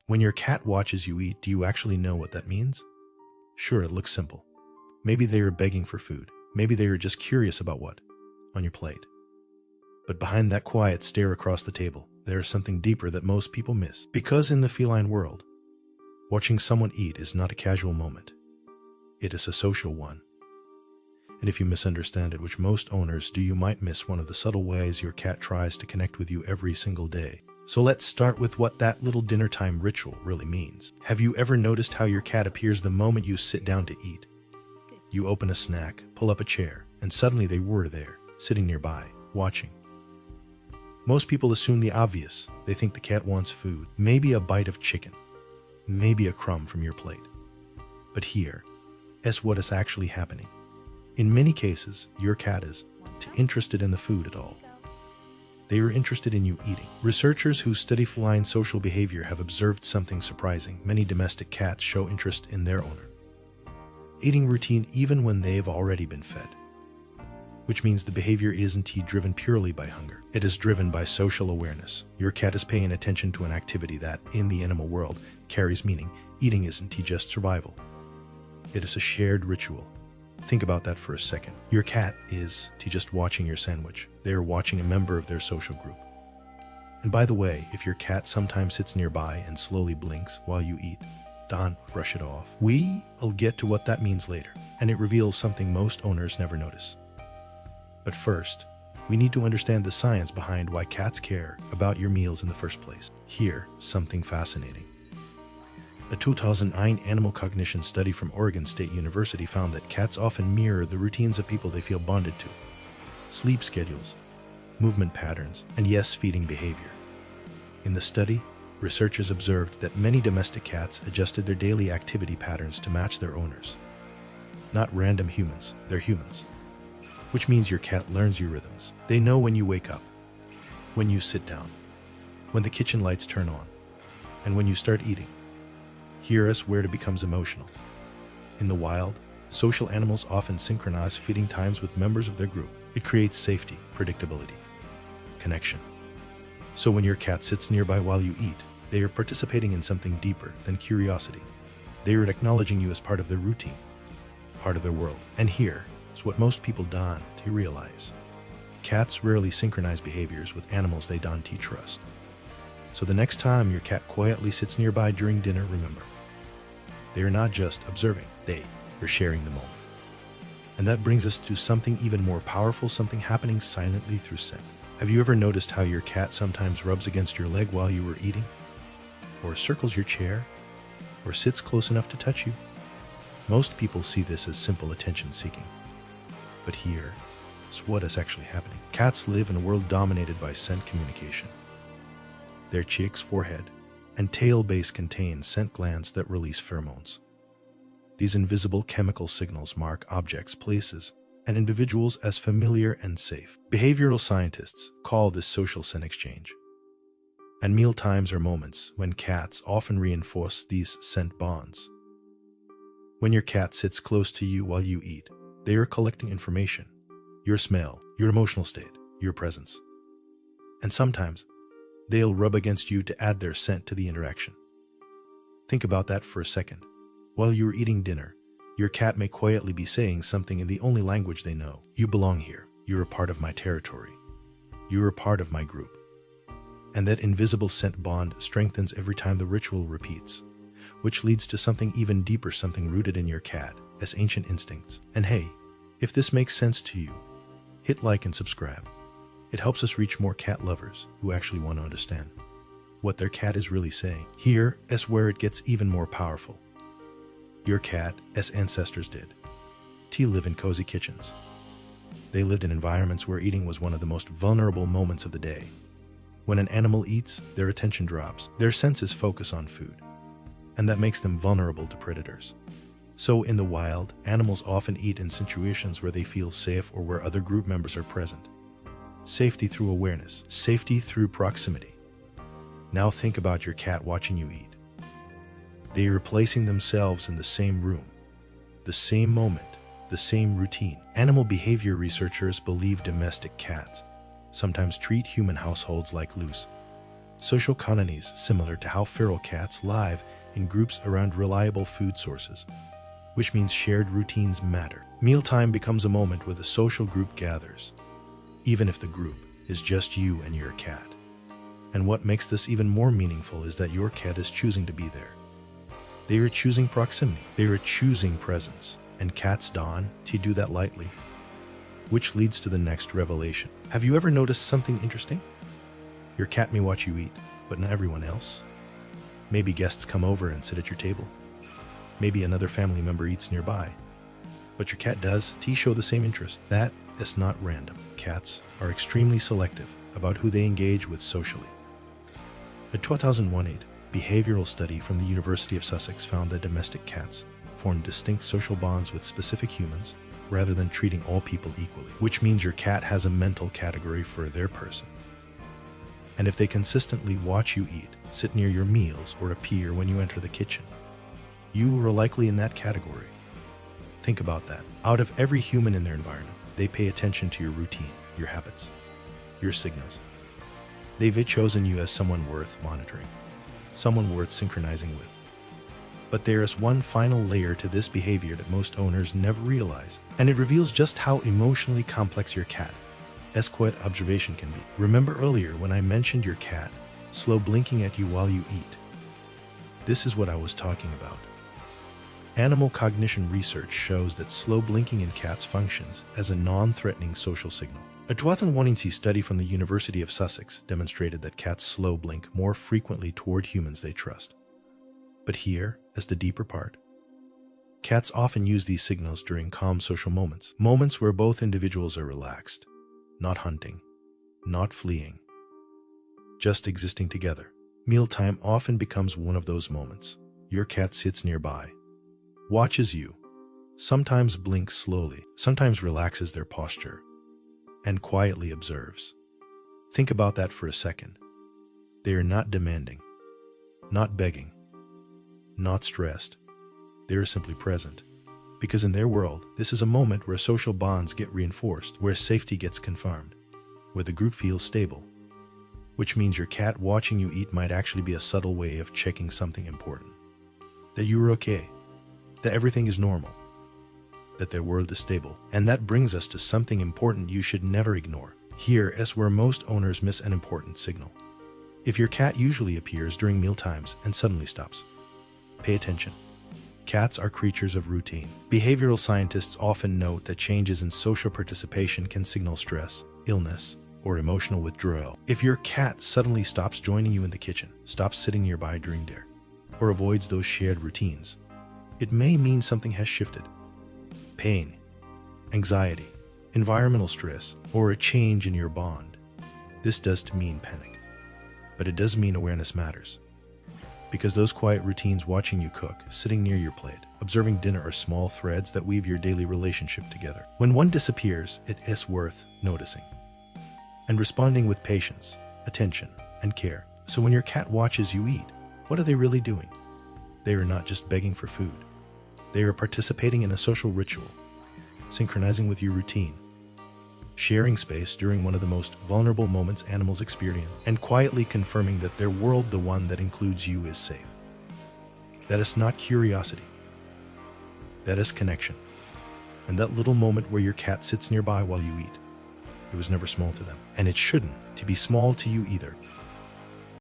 When your cat watches you eat, do you actually know what that means? Sure, it looks simple. Maybe they are begging for food. Maybe they are just curious about what on your plate. But behind that quiet stare across the table, there is something deeper that most people miss. Because in the feline world, watching someone eat is not a casual moment. It is a social one. And if you misunderstand it, which most owners do, you might miss one of the subtle ways your cat tries to connect with you every single day. So let's start with what that little dinner time ritual really means. Have you ever noticed how your cat appears the moment you sit down to eat? You open a snack, pull up a chair, and suddenly they were there, sitting nearby, watching. Most people assume the obvious. They think the cat wants food, maybe a bite of chicken, maybe a crumb from your plate. But here is what is actually happening. In many cases, your cat is not interested in the food at all. They are interested in you eating. Researchers who study feline social behavior have observed something surprising. Many domestic cats show interest in their owner eating routine even when they've already been fed, which means the behavior isn't driven purely by hunger. It is driven by social awareness. Your cat is paying attention to an activity that, in the animal world, carries meaning. Eating isn't just survival. It is a shared ritual. Think about that for a second. Your cat is just watching your sandwich. They are watching a member of their social group. And by the way, if your cat sometimes sits nearby and slowly blinks while you eat, don't brush it off. We'll get to what that means later, and it reveals something most owners never notice. But first, we need to understand the science behind why cats care about your meals in the first place. Here, something fascinating. A 2009 animal cognition study from Oregon State University found that cats often mirror the routines of people they feel bonded to. Sleep schedules, movement patterns, and yes, feeding behavior. In the study, researchers observed that many domestic cats adjusted their daily activity patterns to match their owners. Not random humans, they're humans. Which means your cat learns your rhythms. They know when you wake up, when you sit down, when the kitchen lights turn on, and when you start eating. Here is where it becomes emotional. In the wild, social animals often synchronize feeding times with members of their group. It creates safety, predictability, connection. So when your cat sits nearby while you eat, they are participating in something deeper than curiosity. They are acknowledging you as part of their routine, part of their world. And here is what most people don't realize. Cats rarely synchronize behaviors with animals they don't trust. So the next time your cat quietly sits nearby during dinner, remember, they are not just observing, they are sharing the moment. And that brings us to something even more powerful, something happening silently through scent. Have you ever noticed how your cat sometimes rubs against your leg while you were eating? Or circles your chair? Or sits close enough to touch you? Most people see this as simple attention seeking. But here is what is actually happening. Cats live in a world dominated by scent communication. Their cheeks, forehead, and tail base contain scent glands that release pheromones. These invisible chemical signals mark objects, places, and individuals as familiar and safe. Behavioral scientists call this social scent exchange. And meal times are moments when cats often reinforce these scent bonds. When your cat sits close to you while you eat, they are collecting information, your smell, your emotional state, your presence. And sometimes, they'll rub against you to add their scent to the interaction. Think about that for a second. While you're eating dinner, your cat may quietly be saying something in the only language they know. You belong here. You're a part of my territory. You're a part of my group. And that invisible scent bond strengthens every time the ritual repeats, which leads to something even deeper, something rooted in your cat as ancient instincts. And hey, if this makes sense to you, hit like and subscribe. It helps us reach more cat lovers who actually want to understand what their cat is really saying. Here is where it gets even more powerful. Your cat, as ancestors did, live in cozy kitchens. They lived in environments where eating was one of the most vulnerable moments of the day. When an animal eats, their attention drops, their senses focus on food, and that makes them vulnerable to predators. So in the wild, animals often eat in situations where they feel safe or where other group members are present. Safety through awareness, safety through proximity. Now think about your cat watching you eat. They are placing themselves in the same room, the same moment, the same routine. Animal behavior researchers believe domestic cats sometimes treat human households like loose, Social colonies, similar to how feral cats live in groups around reliable food sources, which means shared routines matter. Mealtime becomes a moment where the social group gathers, even if the group is just you and your cat. And what makes this even more meaningful is that your cat is choosing to be there. They are choosing proximity. They are choosing presence. And cats don't do that lightly. Which leads to the next revelation. Have you ever noticed something interesting? Your cat may watch you eat, but not everyone else. Maybe guests come over and sit at your table. Maybe another family member eats nearby. But your cat does show the same interest. That is not random. Cats are extremely selective about who they engage with socially. A 2001 behavioral study from the University of Sussex found that domestic cats form distinct social bonds with specific humans rather than treating all people equally, which means your cat has a mental category for their person. And if they consistently watch you eat, sit near your meals, or appear when you enter the kitchen, you are likely in that category. Think about that. Out of every human in their environment, they pay attention to your routine, your habits, your signals. They've chosen you as someone worth monitoring, someone worth synchronizing with. But there is one final layer to this behavior that most owners never realize, and it reveals just how emotionally complex your cat quiet observation can be. Remember earlier when I mentioned your cat slow blinking at you while you eat? This is what I was talking about. Animal cognition research shows that slow blinking in cats functions as a non-threatening social signal. A 2001 study from the University of Sussex demonstrated that cats slow blink more frequently toward humans they trust. But here is the deeper part. Cats often use these signals during calm social moments, moments where both individuals are relaxed, not hunting, not fleeing, just existing together. Mealtime often becomes one of those moments. Your cat sits nearby, watches you, sometimes blinks slowly, sometimes relaxes their posture, and quietly observes. Think about that for a second. They are not demanding, not begging, not stressed. They are simply present. Because in their world, this is a moment where social bonds get reinforced, where safety gets confirmed, where the group feels stable. Which means your cat watching you eat might actually be a subtle way of checking something important. That you are okay, that everything is normal, that their world is stable. And that brings us to something important you should never ignore. Here is where most owners miss an important signal. If your cat usually appears during meal times and suddenly stops, pay attention. Cats are creatures of routine. Behavioral scientists often note that changes in social participation can signal stress, illness, or emotional withdrawal. If your cat suddenly stops joining you in the kitchen, stops sitting nearby during dinner, or avoids those shared routines, it may mean something has shifted. Pain, anxiety, environmental stress, or a change in your bond. This doesn't mean panic, but it does mean awareness matters. Because those quiet routines, watching you cook, sitting near your plate, observing dinner, are small threads that weave your daily relationship together. When one disappears, it is worth noticing and responding with patience, attention, and care. So when your cat watches you eat, what are they really doing? They are not just begging for food. They are participating in a social ritual, synchronizing with your routine, sharing space during one of the most vulnerable moments animals experience, and quietly confirming that their world, the one that includes you, is safe. That is not curiosity. That is connection. And that little moment where your cat sits nearby while you eat, it was never small to them. And it shouldn't to be small to you either.